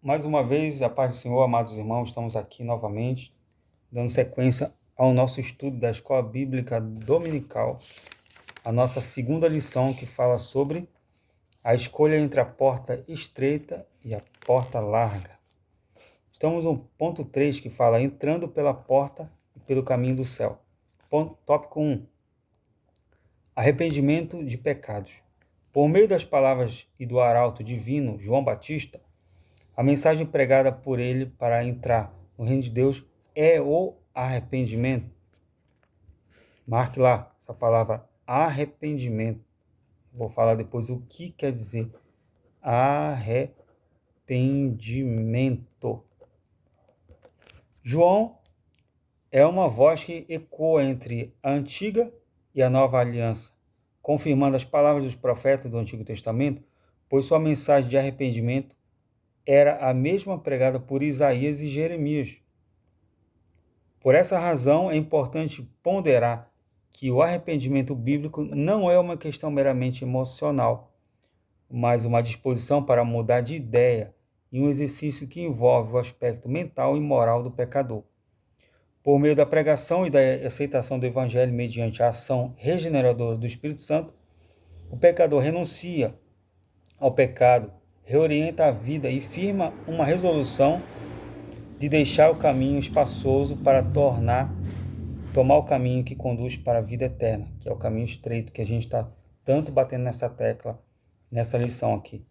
Mais uma vez, a paz do Senhor, amados irmãos, estamos aqui novamente, dando sequência ao nosso estudo da Escola Bíblica Dominical, a nossa segunda lição que fala sobre a escolha entre a porta estreita e a porta larga. Estamos no ponto 3, que fala entrando pela porta e pelo caminho do céu. Tópico 1. Arrependimento de pecados. Por meio das palavras e do arauto divino, João Batista, a mensagem pregada por ele para entrar no reino de Deus é o arrependimento. Marque lá essa palavra arrependimento. Vou falar depois o que quer dizer arrependimento. João é uma voz que ecoa entre a antiga e a nova aliança, confirmando as palavras dos profetas do Antigo Testamento, pois sua mensagem de arrependimento era a mesma pregada por Isaías e Jeremias. Por essa razão, é importante ponderar que o arrependimento bíblico não é uma questão meramente emocional, mas uma disposição para mudar de ideia e um exercício que envolve o aspecto mental e moral do pecador. Por meio da pregação e da aceitação do Evangelho mediante a ação regeneradora do Espírito Santo, o pecador renuncia ao pecado, reorienta a vida e firma uma resolução de deixar o caminho espaçoso para tomar o caminho que conduz para a vida eterna, que é o caminho estreito que a gente está tanto batendo nessa tecla, nessa lição aqui.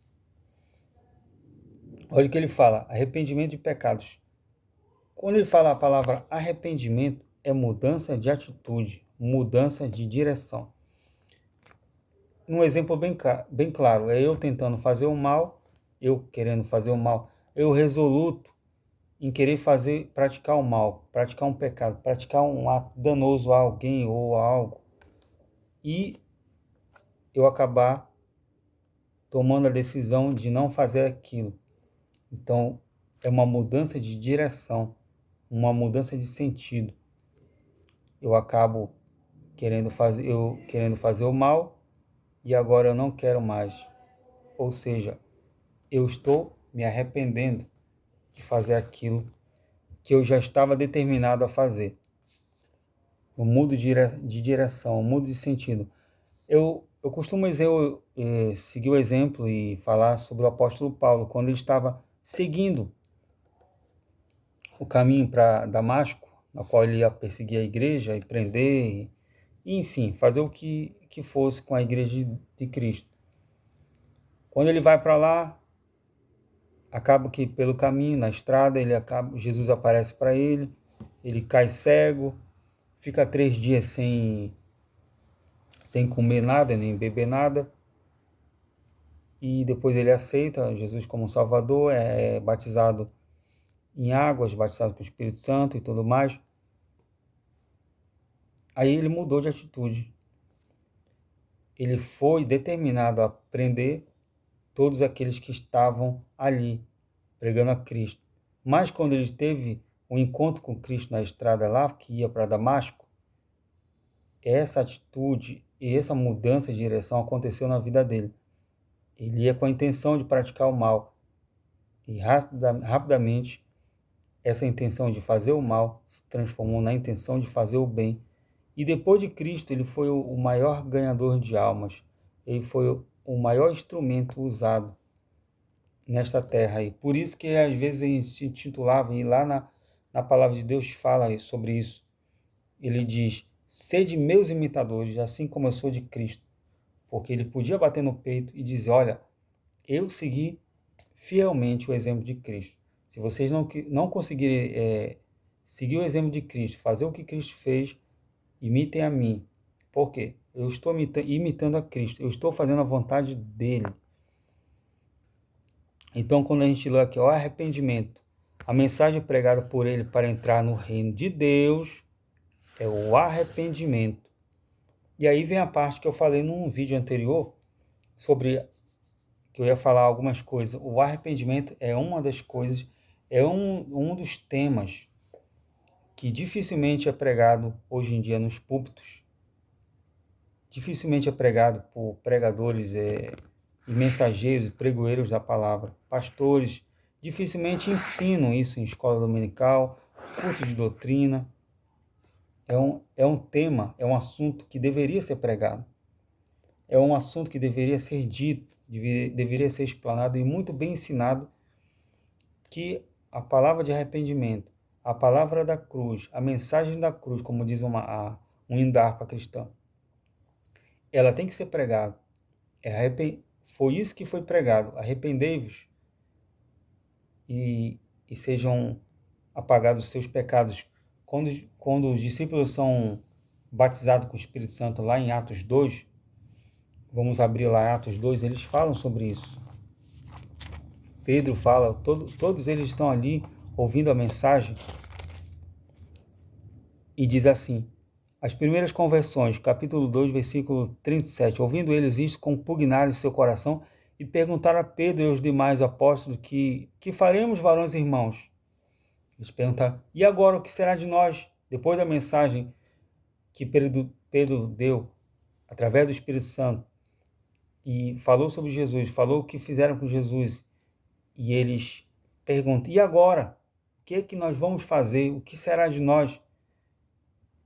Olha o que ele fala, arrependimento de pecados. Quando ele fala a palavra arrependimento, é mudança de atitude, mudança de direção. Um exemplo bem claro, é eu tentando fazer o mal, eu querendo fazer o mal, eu resoluto em querer praticar o mal, praticar um pecado, praticar um ato danoso a alguém ou a algo, e eu acabar tomando a decisão de não fazer aquilo. Então, é uma mudança de direção, uma mudança de sentido. Eu acabo querendo fazer o mal e agora eu não quero mais. Ou seja, eu estou me arrependendo de fazer aquilo que eu já estava determinado a fazer. Eu mudo de direção, eu mudo de sentido. Eu costumo seguir o exemplo e falar sobre o apóstolo Paulo, quando ele estava seguindo o caminho para Damasco, na qual ele ia perseguir a igreja e prender, e, enfim, fazer o que fosse com a igreja de Cristo. Quando ele vai para lá, acaba que pelo caminho, na estrada, Jesus aparece para ele cai cego, fica 3 dias sem comer nada, nem beber nada, e depois ele aceita Jesus como Salvador, é batizado em águas, batizado com o Espírito Santo e tudo mais. Aí ele mudou de atitude. Ele foi determinado a prender todos aqueles que estavam ali, pregando a Cristo. Mas quando ele teve um encontro com Cristo na estrada lá, que ia para Damasco, essa atitude e essa mudança de direção aconteceu na vida dele. Ele ia com a intenção de praticar o mal. E rapidamente, essa intenção de fazer o mal se transformou na intenção de fazer o bem. E depois de Cristo, ele foi o maior ganhador de almas. Ele foi o maior instrumento usado nesta terra aí. Por isso que às vezes ele se intitulava, e lá na palavra de Deus fala sobre isso. Ele diz, sede meus imitadores, assim como eu sou de Cristo. Porque ele podia bater no peito e dizer, olha, eu segui fielmente o exemplo de Cristo. Se vocês não conseguirem seguir o exemplo de Cristo, fazer o que Cristo fez, imitem a mim. Por quê? Eu estou imitando a Cristo, eu estou fazendo a vontade dele. Então, quando a gente lê aqui, o arrependimento, a mensagem pregada por ele para entrar no reino de Deus é o arrependimento. E aí vem a parte que eu falei num vídeo anterior, sobre que eu ia falar algumas coisas. O arrependimento é uma das coisas, é um dos temas que dificilmente é pregado hoje em dia nos púlpitos. Dificilmente é pregado por pregadores e mensageiros e pregoeiros da palavra, pastores. dificilmente ensinam isso em escola dominical, culto de doutrina. É um tema, é um assunto que deveria ser pregado. É um assunto que deveria ser dito, deveria ser explanado e muito bem ensinado, que a palavra de arrependimento, a palavra da cruz, a mensagem da cruz, como diz um Indapa cristã, ela tem que ser pregada. Foi isso que foi pregado. Arrependei-vos e sejam apagados os seus pecados. Quando os discípulos são batizados com o Espírito Santo lá em Atos 2, vamos abrir lá Atos 2, eles falam sobre isso. Pedro fala, todos eles estão ali ouvindo a mensagem e diz assim: as primeiras conversões, capítulo 2, versículo 37, ouvindo eles isto, compugnaram em seu coração e perguntaram a Pedro e aos demais apóstolos que faremos, varões e irmãos? Eles perguntaram, e agora o que será de nós? Depois da mensagem que Pedro deu através do Espírito Santo e falou sobre Jesus, falou o que fizeram com Jesus, e eles perguntam, e agora? O que é que nós vamos fazer? O que será de nós?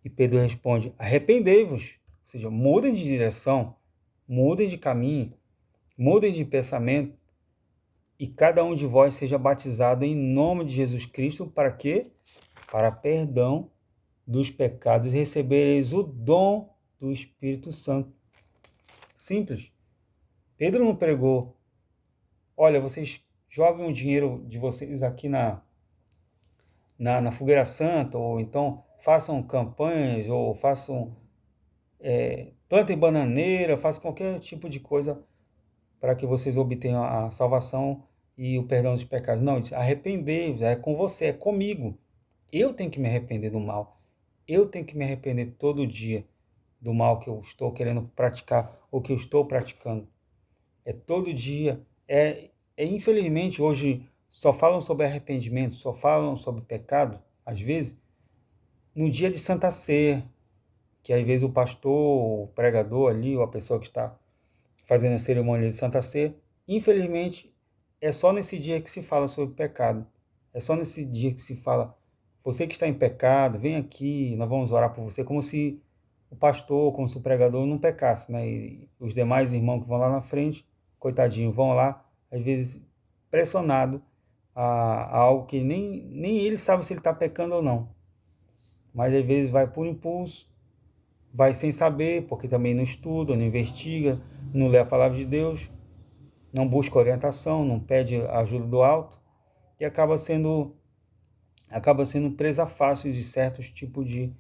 E Pedro responde, arrependei-vos, ou seja, mudem de direção, mudem de caminho, mudem de pensamento, e cada um de vós seja batizado em nome de Jesus Cristo, para quê? Para perdão dos pecados e recebereis o dom do Espírito Santo. Simples. Pedro não pregou, olha, vocês joguem o dinheiro de vocês aqui na fogueira santa, ou então façam campanhas, ou plantem bananeira, façam qualquer tipo de coisa para que vocês obtenham a salvação e o perdão dos pecados. Não, arrependei-vos, é com você, é comigo. Eu tenho que me arrepender do mal. Eu tenho que me arrepender todo dia do mal que eu estou querendo praticar, ou que eu estou praticando. É todo dia. Infelizmente, hoje só falam sobre arrependimento, só falam sobre pecado, às vezes, no dia de Santa Ceia, que às vezes o pastor, o pregador ali, ou a pessoa que está fazendo a cerimônia de Santa Ceia, infelizmente, é só nesse dia que se fala sobre pecado. É só nesse dia que se fala, você que está em pecado, vem aqui, nós vamos orar por você, como se o pastor, como se o pregador não pecasse, né? E os demais irmãos que vão lá na frente, coitadinho, vão lá, às vezes pressionado a algo que nem ele sabe se ele está pecando ou não. Mas às vezes vai por impulso, vai sem saber, porque também não estuda, não investiga, não lê a palavra de Deus, não busca orientação, não pede a ajuda do alto, e acaba sendo presa fácil de certos tipos de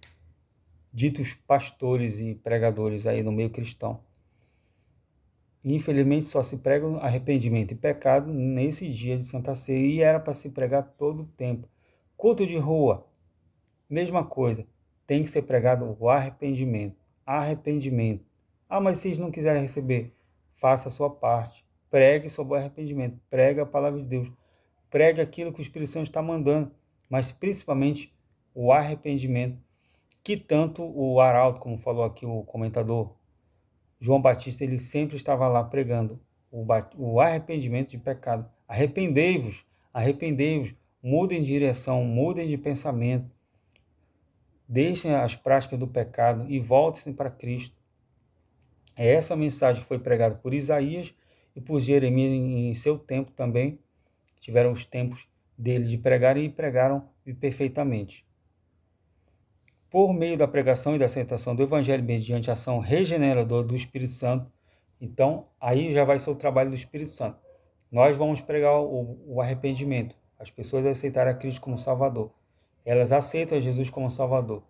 ditos pastores e pregadores aí no meio cristão. E, infelizmente, só se prega arrependimento e pecado nesse dia de Santa Ceia, e era para se pregar todo o tempo. Culto de rua, mesma coisa, tem que ser pregado o arrependimento. Arrependimento. Ah, mas se eles não quiserem receber, faça a sua parte. Pregue sobre o arrependimento, pregue a palavra de Deus, pregue aquilo que o Espírito Santo está mandando, mas principalmente o arrependimento, que tanto o arauto, como falou aqui o comentador, João Batista, ele sempre estava lá pregando o arrependimento de pecado. Arrependei-vos, arrependei-vos, mudem de direção, mudem de pensamento, deixem as práticas do pecado e voltem para Cristo. É essa mensagem que foi pregada por Isaías e por Jeremias em seu tempo também. Tiveram os tempos dele de pregar e pregaram perfeitamente. Por meio da pregação e da aceitação do Evangelho mediante a ação regeneradora do Espírito Santo, então aí já vai ser o trabalho do Espírito Santo. Nós vamos pregar o arrependimento, as pessoas aceitarem a Cristo como Salvador. Elas aceitam a Jesus como Salvador.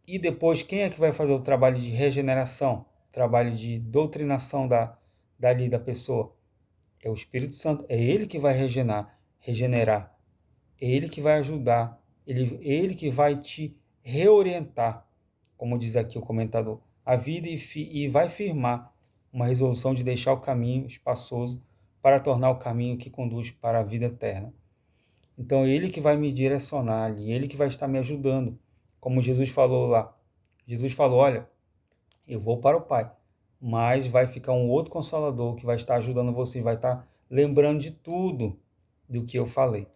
E depois, quem é que vai fazer o trabalho de regeneração, trabalho de doutrinação da pessoa? É o Espírito Santo, é Ele que vai regenerar, é Ele que vai ajudar, Ele que vai te reorientar, como diz aqui o comentador, a vida e vai firmar uma resolução de deixar o caminho espaçoso para tornar o caminho que conduz para a vida eterna. Então, é Ele que vai me direcionar, Ele que vai estar me ajudando, como Jesus falou lá. Jesus falou, olha, eu vou para o Pai, mas vai ficar um outro Consolador que vai estar ajudando você, vai estar lembrando de tudo do que eu falei.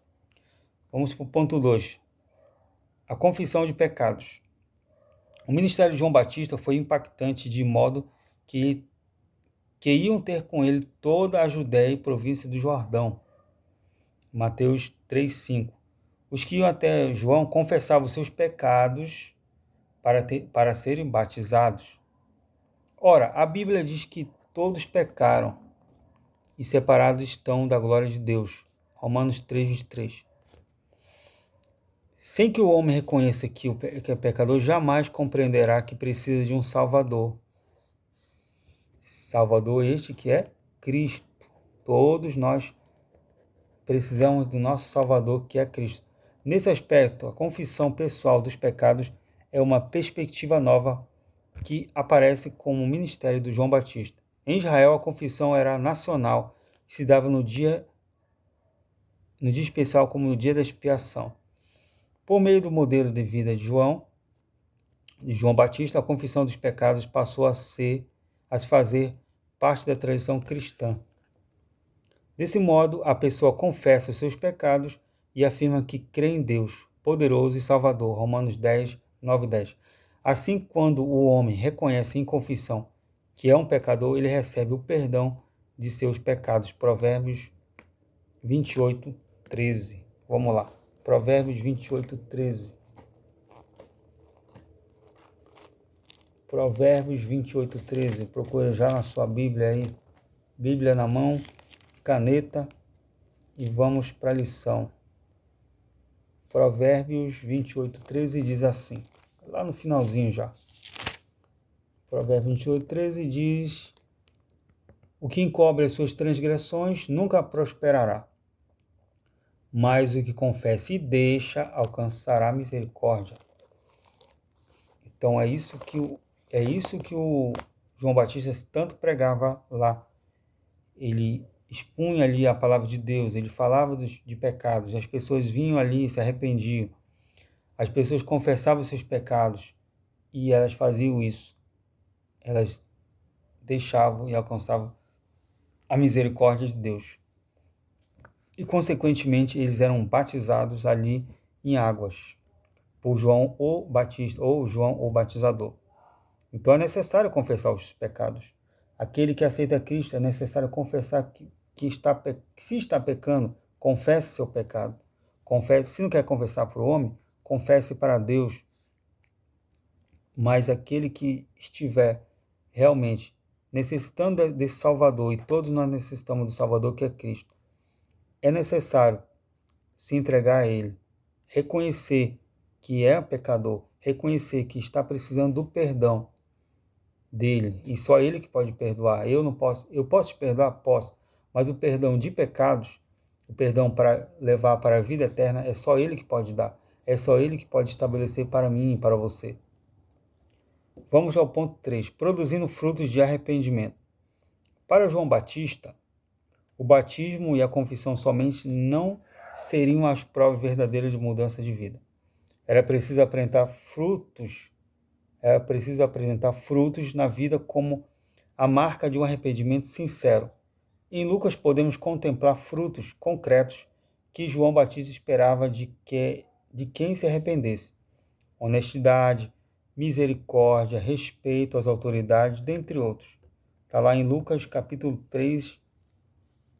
Vamos para o ponto 2. A confissão de pecados. O ministério de João Batista foi impactante de modo que iam ter com ele toda a Judéia e província do Jordão. Mateus 3:5. Os que iam até João confessavam seus pecados para serem batizados. Ora, a Bíblia diz que todos pecaram e separados estão da glória de Deus. Romanos 3:23. Sem que o homem reconheça que é pecador, jamais compreenderá que precisa de um Salvador. Salvador este que é Cristo. Todos nós precisamos do nosso Salvador, que é Cristo. Nesse aspecto, a confissão pessoal dos pecados é uma perspectiva nova que aparece como o ministério do João Batista. Em Israel, a confissão era nacional e se dava no dia especial como no dia da expiação. Por meio do modelo de vida de João Batista, a confissão dos pecados passou a se fazer parte da tradição cristã. Desse modo, a pessoa confessa os seus pecados e afirma que crê em Deus, poderoso e Salvador. Romanos 10, 9 e 10. Assim, quando o homem reconhece em confissão que é um pecador, ele recebe o perdão de seus pecados. Provérbios 28, 13. Vamos lá. Provérbios 28, 13. Provérbios 28, 13. Procura já na sua Bíblia aí. Bíblia na mão, caneta e vamos para a lição. Provérbios 28, 13 diz assim. Lá no finalzinho já. Provérbios 28, 13 diz: o que encobre as suas transgressões nunca prosperará, mas o que confessa e deixa alcançará misericórdia. Então é isso que o João Batista tanto pregava lá. Ele expunha ali a palavra de Deus, ele falava de pecados, as pessoas vinham ali e se arrependiam, as pessoas confessavam seus pecados e elas faziam isso, elas deixavam e alcançavam a misericórdia de Deus. E, consequentemente, eles eram batizados ali em águas por João o Batista, ou João o Batizador. Então é necessário confessar os pecados. Aquele que aceita Cristo, é necessário confessar se está pecando, confesse seu pecado. Confesse, se não quer confessar para o homem, confesse para Deus. Mas aquele que estiver realmente necessitando desse Salvador, e todos nós necessitamos do Salvador que é Cristo, é necessário se entregar a Ele, reconhecer que é pecador, reconhecer que está precisando do perdão dele, e só Ele que pode perdoar. Eu posso te perdoar? Posso, mas o perdão de pecados, o perdão para levar para a vida eterna, é só Ele que pode dar, é só Ele que pode estabelecer para mim e para você. Vamos ao ponto 3, produzindo frutos de arrependimento. Para João Batista, o batismo e a confissão somente não seriam as provas verdadeiras de mudança de vida. Era preciso apresentar frutos na vida como a marca de um arrependimento sincero. Em Lucas podemos contemplar frutos concretos que João Batista esperava de quem se arrependesse: honestidade, misericórdia, respeito às autoridades, dentre outros. Está lá em Lucas capítulo 3,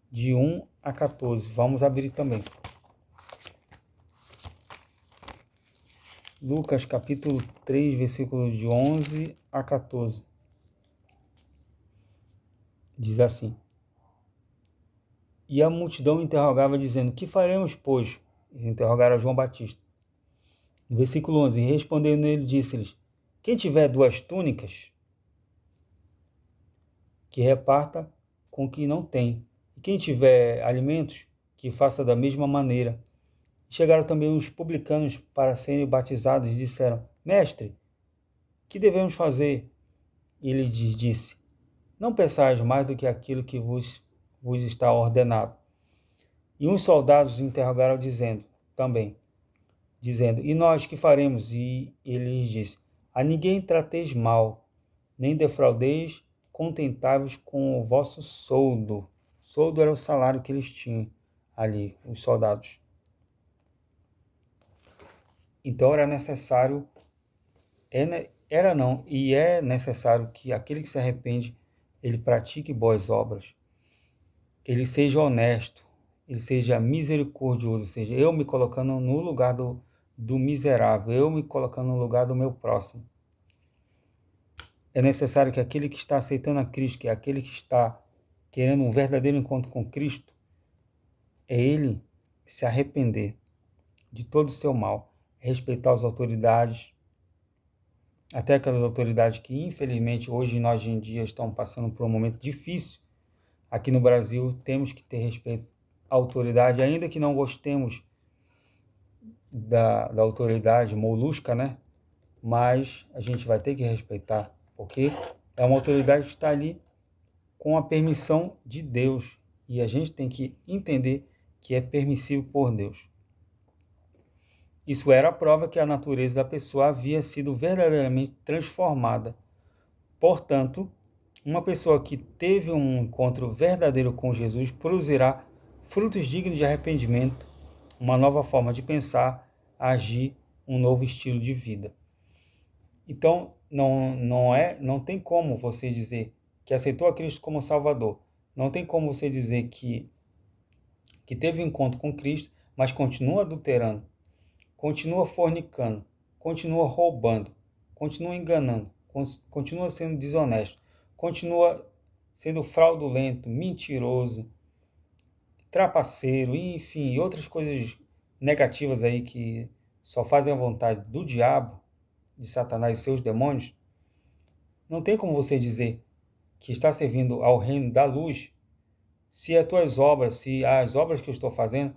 de 1 a 14. Vamos abrir também. Lucas capítulo 3, versículos de 11 a 14. Diz assim: e a multidão interrogava, dizendo: que faremos, pois? Interrogaram João Batista. No versículo 11, respondendo ele, disse-lhes: quem tiver 2 túnicas, que reparta com o que não tem. E quem tiver alimentos, que faça da mesma maneira. Chegaram também os publicanos para serem batizados e disseram: mestre, que devemos fazer? E ele lhes disse: não peçais mais do que aquilo que vos está ordenado. E uns soldados interrogaram dizendo: e nós que faremos? E ele lhes disse: a ninguém trateis mal, nem defraudeis, contentáveis com o vosso soldo. Soldo era o salário que eles tinham. ali, os soldados. Então era necessário, e é necessário que aquele que se arrepende, ele pratique boas obras, ele seja honesto, ele seja misericordioso, ou seja, eu me colocando no lugar do miserável, eu me colocando no lugar do meu próximo. É necessário que aquele que está aceitando a Cristo, que é aquele que está querendo um verdadeiro encontro com Cristo, é ele se arrepender de todo o seu mal, respeitar as autoridades, até aquelas autoridades que, infelizmente, nós em dia estão passando por um momento difícil. Aqui no Brasil, temos que ter respeito à autoridade, ainda que não gostemos da autoridade molusca, né? Mas a gente vai ter que respeitar, porque é uma autoridade que está ali com a permissão de Deus, e a gente tem que entender que é permissível por Deus. Isso era a prova que a natureza da pessoa havia sido verdadeiramente transformada. Portanto, uma pessoa que teve um encontro verdadeiro com Jesus produzirá frutos dignos de arrependimento, uma nova forma de pensar, agir, um novo estilo de vida. Então, não tem como você dizer que aceitou a Cristo como Salvador. Não tem como você dizer que teve um encontro com Cristo, mas continua adulterando, continua fornicando, continua roubando, continua enganando, continua sendo desonesto, continua sendo fraudulento, mentiroso, trapaceiro, enfim, outras coisas negativas aí que só fazem a vontade do diabo, de Satanás e seus demônios. Não tem como você dizer que está servindo ao reino da luz se as tuas obras, se as obras que eu estou fazendo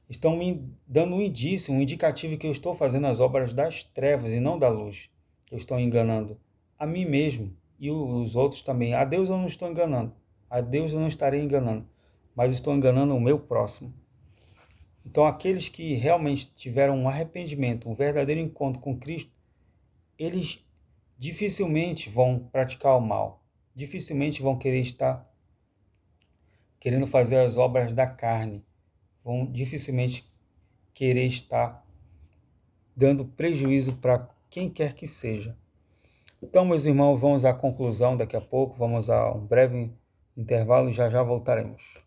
estão me dando um indício, um indicativo que eu estou fazendo as obras das trevas e não da luz. Eu estou enganando a mim mesmo e os outros também. A Deus eu não estou enganando, a Deus eu não estarei enganando, mas estou enganando o meu próximo. Então, aqueles que realmente tiveram um arrependimento, um verdadeiro encontro com Cristo, eles dificilmente vão praticar o mal, dificilmente vão querer estar querendo fazer as obras da carne, vão dificilmente querer estar dando prejuízo para quem quer que seja. Então, meus irmãos, vamos à conclusão daqui a pouco, vamos a um breve intervalo e já voltaremos.